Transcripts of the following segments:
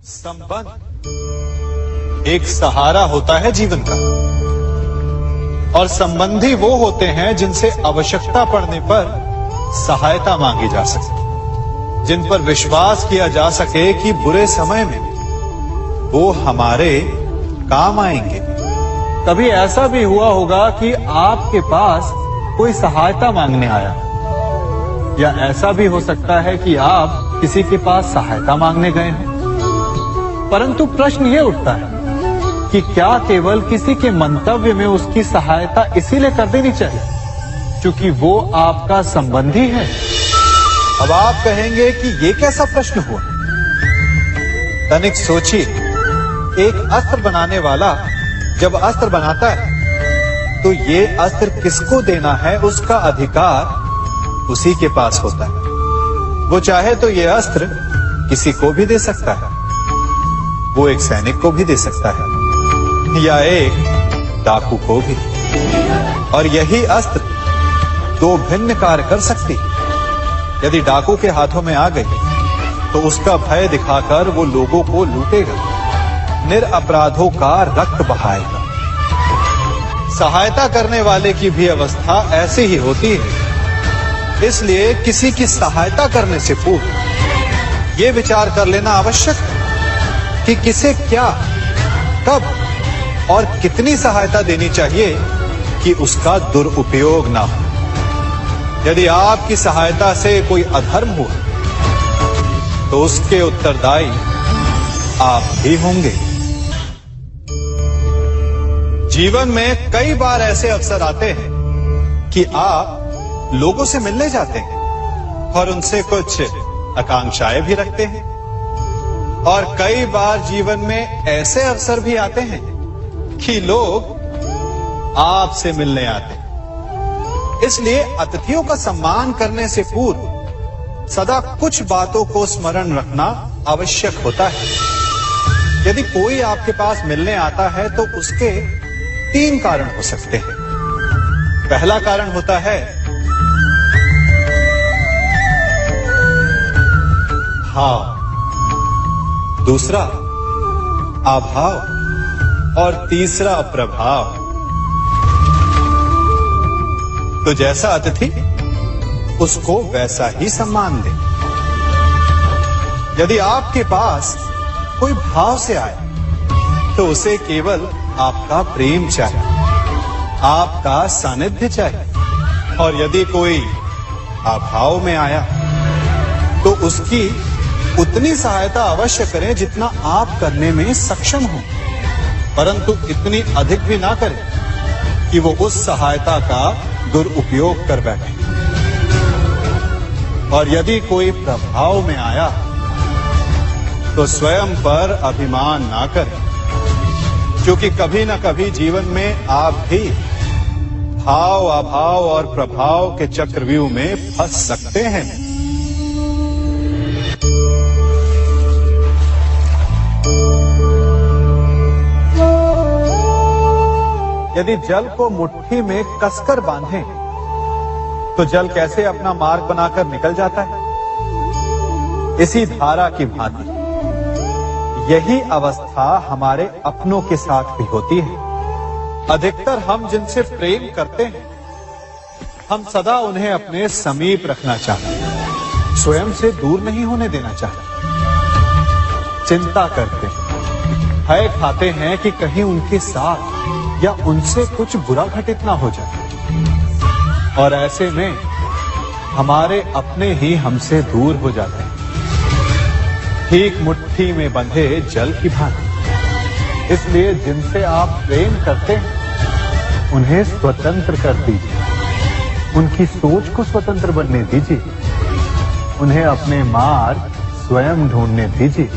संबंध एक सहारा होता है जीवन का, और संबंधी वो होते हैं जिनसे आवश्यकता पड़ने पर सहायता मांगी जा सके, जिन पर विश्वास किया जा सके कि बुरे समय में वो हमारे काम आएंगे। कभी ऐसा भी हुआ होगा कि आपके पास कोई सहायता मांगने आया, या ऐसा भी हो सकता है कि आप किसी के पास सहायता मांगने गए हैं। परंतु प्रश्न ये उठता है कि क्या केवल किसी के मंतव्य में उसकी सहायता इसीलिए कर देनी चाहिए क्योंकि वो आपका संबंधी है? अब आप कहेंगे कि ये कैसा प्रश्न हुआ? तनिक सोचिए, एक अस्त्र बनाने वाला जब अस्त्र बनाता है तो ये अस्त्र किसको देना है उसका अधिकार उसी के पास होता है। वो चाहे तो ये अस्त्र किसी को भी दे सकता है, वो एक सैनिक को भी दे सकता है या एक डाकू को भी, और यही अस्त्र दो भिन्न कार्य कर सकती है। यदि डाकू के हाथों में आ गई तो उसका भय दिखाकर वो लोगों को लूटेगा, निरपराधों का रक्त बहाएगा। सहायता करने वाले की भी अवस्था ऐसी ही होती है। इसलिए किसी की सहायता करने से पूर्व ये विचार कर लेना आवश्यक है कि किसे क्या, कब और कितनी सहायता देनी चाहिए कि उसका दुरुपयोग ना हो। यदि आपकी सहायता से कोई अधर्म हुआ तो उसके उत्तरदायी आप भी होंगे। जीवन में कई बार ऐसे अवसर आते हैं कि आप लोगों से मिलने जाते हैं और उनसे कुछ आकांक्षाएं भी रखते हैं, और कई बार जीवन में ऐसे अवसर भी आते हैं कि लोग आपसे मिलने आते हैं। इसलिए अतिथियों का सम्मान करने से पूर्व सदा कुछ बातों को स्मरण रखना आवश्यक होता है। यदि कोई आपके पास मिलने आता है तो उसके 3 कारण हो सकते हैं। पहला कारण होता है भाव, दूसरा अभाव और तीसरा प्रभाव। तो जैसा अतिथि उसको वैसा ही सम्मान दे। यदि आपके पास कोई भाव से आए तो उसे केवल आपका प्रेम चाहिए, आपका सानिध्य चाहिए, और यदि कोई अभाव में आया तो उसकी उतनी सहायता अवश्य करें जितना आप करने में सक्षम हो, परंतु इतनी अधिक भी ना करें कि वो उस सहायता का दुरुपयोग कर बैठे। और यदि कोई प्रभाव में आया तो स्वयं पर अभिमान ना करें, क्योंकि कभी ना कभी जीवन में आप भी भाव, अभाव और प्रभाव के चक्रव्यूह में फंस सकते हैं। यदि जल को मुट्ठी में कसकर बांधें तो जल कैसे अपना मार्ग बनाकर निकल जाता है? इसी धारा की भांति यही अवस्था हमारे अपनों के साथ भी होती है। अधिकतर हम जिनसे प्रेम करते हैं हम सदा उन्हें अपने समीप रखना चाहते हैं, स्वयं से दूर नहीं होने देना चाहते। चिंता करते हैं, भय खाते हैं कि कहीं उनके साथ या उनसे कुछ बुरा घटित ना हो जाए, और ऐसे में हमारे अपने ही हमसे दूर हो जाते हैं, ठीक मुट्ठी में बंधे जल की भांति। इसलिए जिनसे आप प्रेम करते हैं उन्हें स्वतंत्र कर दीजिए, उनकी सोच को स्वतंत्र बनने दीजिए, उन्हें अपने मार्ग स्वयं ढूंढने दीजिए,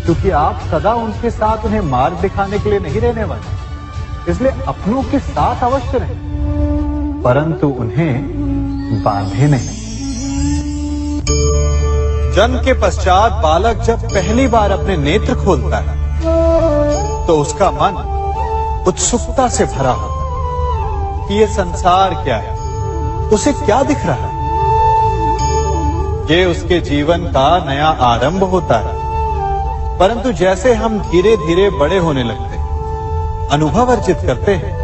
क्योंकि आप सदा उनके साथ उन्हें मार्ग दिखाने के लिए नहीं रहने वाले। इसलिए अपनों के साथ अवश्य रहें, परंतु उन्हें बांधे नहीं। जन्म के पश्चात बालक जब पहली बार अपने नेत्र खोलता है तो उसका मन उत्सुकता से भरा होता है कि ये संसार क्या है, उसे क्या दिख रहा है। ये उसके जीवन का नया आरंभ होता है। परंतु जैसे हम धीरे धीरे बड़े होने लगते, अनुभव अर्जित करते हैं,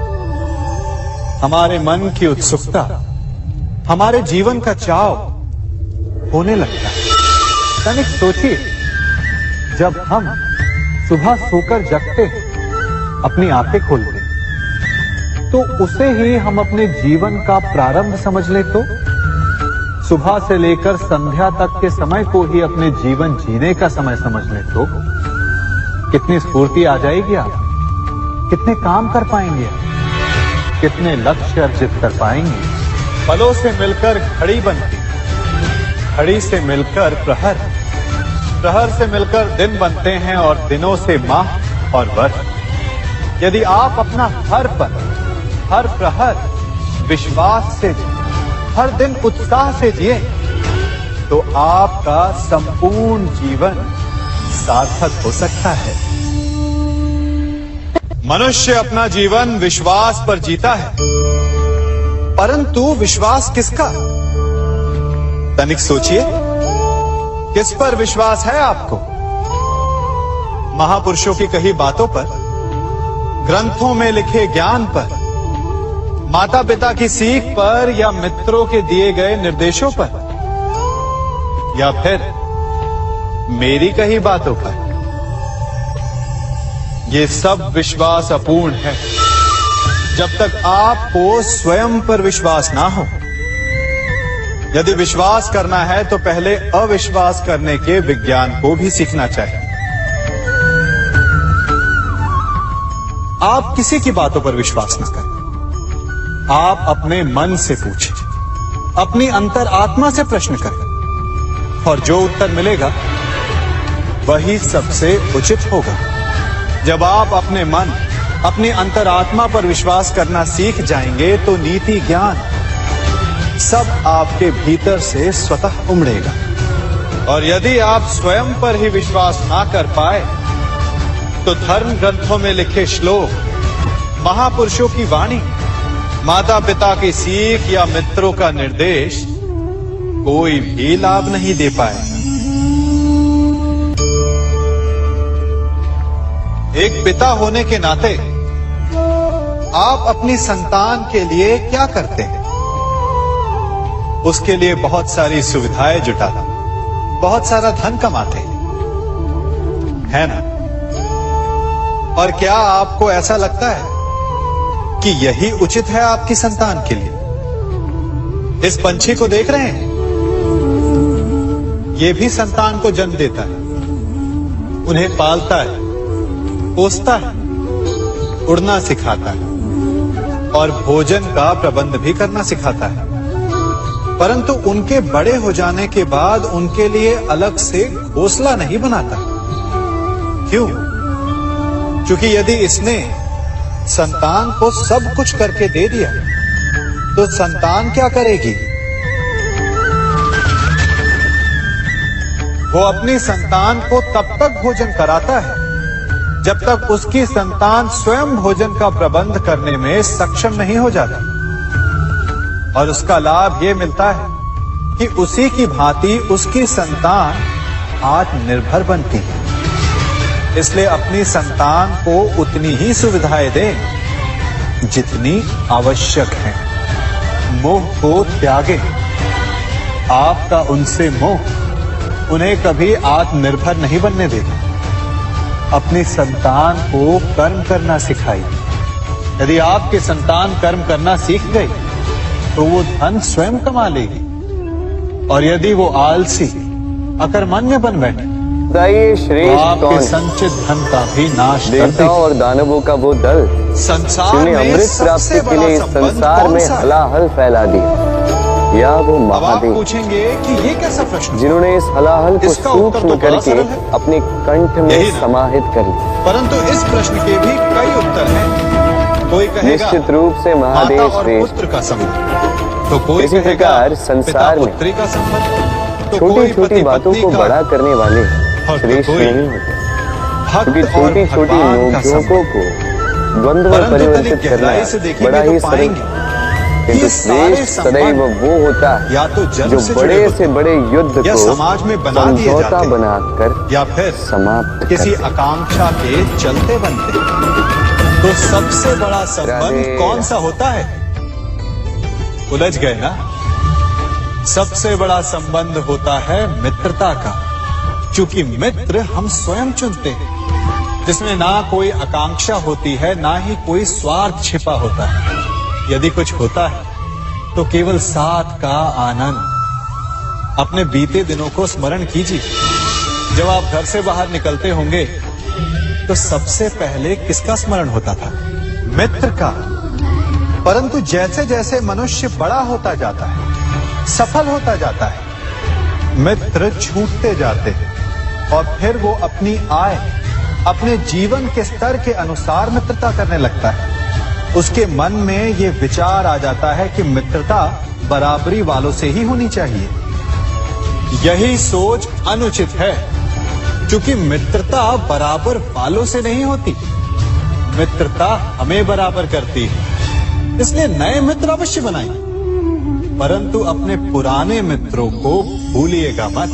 हमारे मन की उत्सुकता, हमारे जीवन का चाव होने लगता है। तनिक सोचिए, जब हम सुबह सोकर जगते हैं, अपनी आंखें खोलते हैं, तो उसे ही हम अपने जीवन का प्रारंभ समझ ले तो सुबह से लेकर संध्या तक के समय को ही अपने जीवन जीने का समय समझ ले तो कितनी स्फूर्ति आ जाएगी आप, कितने काम कर पाएंगे, कितने लक्ष्य अर्जित कर पाएंगे। पलों से मिलकर घड़ी बनती, घड़ी से मिलकर प्रहर, प्रहर से मिलकर दिन बनते हैं और दिनों से माह और वर्ष। यदि आप अपना हर पल, हर प्रहर विश्वास से, हर दिन उत्साह से जिए, तो आपका संपूर्ण जीवन सार्थक हो सकता है। मनुष्य अपना जीवन विश्वास पर जीता है, परंतु विश्वास किसका? तनिक सोचिए, किस पर विश्वास है आपको? महापुरुषों की कही बातों पर, ग्रंथों में लिखे ज्ञान पर, माता पिता की सीख पर, या मित्रों के दिए गए निर्देशों पर, या फिर मेरी कही बातों पर? ये सब विश्वास अपूर्ण है जब तक आपको स्वयं पर विश्वास ना हो। यदि विश्वास करना है तो पहले अविश्वास करने के विज्ञान को भी सीखना चाहिए। आप किसी की बातों पर विश्वास न करें, आप अपने मन से पूछें, अपनी अंतर आत्मा से प्रश्न करें, और जो उत्तर मिलेगा वही सबसे उचित होगा। जब आप अपने मन, अपनी अंतरात्मा पर विश्वास करना सीख जाएंगे तो नीति, ज्ञान सब आपके भीतर से स्वतः उमड़ेगा। और यदि आप स्वयं पर ही विश्वास ना कर पाए तो धर्म ग्रंथों में लिखे श्लोक, महापुरुषों की वाणी, माता पिता की सीख या मित्रों का निर्देश कोई भी लाभ नहीं दे पाएगा। एक पिता होने के नाते आप अपनी संतान के लिए क्या करते हैं? उसके लिए बहुत सारी सुविधाएं जुटाते, बहुत सारा धन कमाते हैं ना? और क्या आपको ऐसा लगता है कि यही उचित है आपकी संतान के लिए? इस पंछी को देख रहे हैं, यह भी संतान को जन्म देता है, उन्हें पालता है, पोसता है, उड़ना सिखाता है और भोजन का प्रबंध भी करना सिखाता है। परंतु उनके बड़े हो जाने के बाद उनके लिए अलग से घोंसला नहीं बनाता। क्यों? क्योंकि यदि इसने संतान को सब कुछ करके दे दिया तो संतान क्या करेगी? वो अपनी संतान को तब तक भोजन कराता है जब तक उसकी संतान स्वयं भोजन का प्रबंध करने में सक्षम नहीं हो जाती। और उसका लाभ ये मिलता है कि उसी की भांति उसकी संतान आत्मनिर्भर बनती है। इसलिए अपनी संतान को उतनी ही सुविधाएं दें जितनी आवश्यक है। मोह को त्यागें। आपका उनसे मोह उन्हें कभी आत्मनिर्भर नहीं बनने देगा। अपनी संतान को कर्म करना सिखाइए। यदि आपकी संतान कर्म करना सीख गई तो वो धन स्वयं कमा लेगी, और यदि वो आलसी, अकर्मण्य बन बैठे तो आपके संचित धन का भी नाश कर देगी। और दानवों का वो दल संसार में अमृत प्राप्ति के लिए संसार में हलाहल फैला दी, या वो महादेव पूछेंगे कि ये कैसा प्रश्न, जिन्होंने इस हलाहल को सूक्ष्म करके अपने कंठ में समाहित कर लिया। परंतु इस प्रश्न के भी कई उत्तर हैं। कोई कहेगा निश्चित रूप से महादेव श्रेष्ठ, पुत्र का संबंध, तो कोई इसी प्रकार संसार में पुत्री का संबंध, छोटी छोटी बातों को बड़ा करने वाले श्रेष्ठ नहीं होते, क्योंकि छोटी छोटी नोकझोंकों को द्वंद्व में परिवर्तित करना बड़ा ही सरल। किंतु ये सारे श्रेष्ठ सदैव वो होता है या तो जन्म जो से बड़े जुड़े से बड़े युद्ध या को समाज में बना दिए समझौता जाते बनाकर या फिर समाप्त किसी करते। आकांक्षा के चलते बनते। तो सबसे बड़ा संबंध राधे। कौन सा होता है? उलझ गए ना? सबसे बड़ा संबंध होता है मित्रता का, क्योंकि मित्र हम स्वयं चुनते हैं, जिसमें ना कोई आकांक्षा होती है, ना ही कोई स्वार्थ छिपा होता है। यदि कुछ होता है तो केवल साथ का आनंद। अपने बीते दिनों को स्मरण कीजिए। जब आप घर से बाहर निकलते होंगे तो सबसे पहले किसका स्मरण होता था? मित्र का। परंतु जैसे जैसे मनुष्य बड़ा होता जाता है, सफल होता जाता है, मित्र छूटते जाते हैं और फिर वो अपनी आय, अपने जीवन के स्तर के अनुसार मित्रता करने लगता है। उसके मन में ये विचार आ जाता है कि मित्रता बराबरी वालों से ही होनी चाहिए। यही सोच अनुचित है, क्योंकि मित्रता बराबर वालों से नहीं होती, मित्रता हमें बराबर करती है। इसलिए नए मित्र अवश्य बनाइए, परंतु अपने पुराने मित्रों को भूलिएगा मत।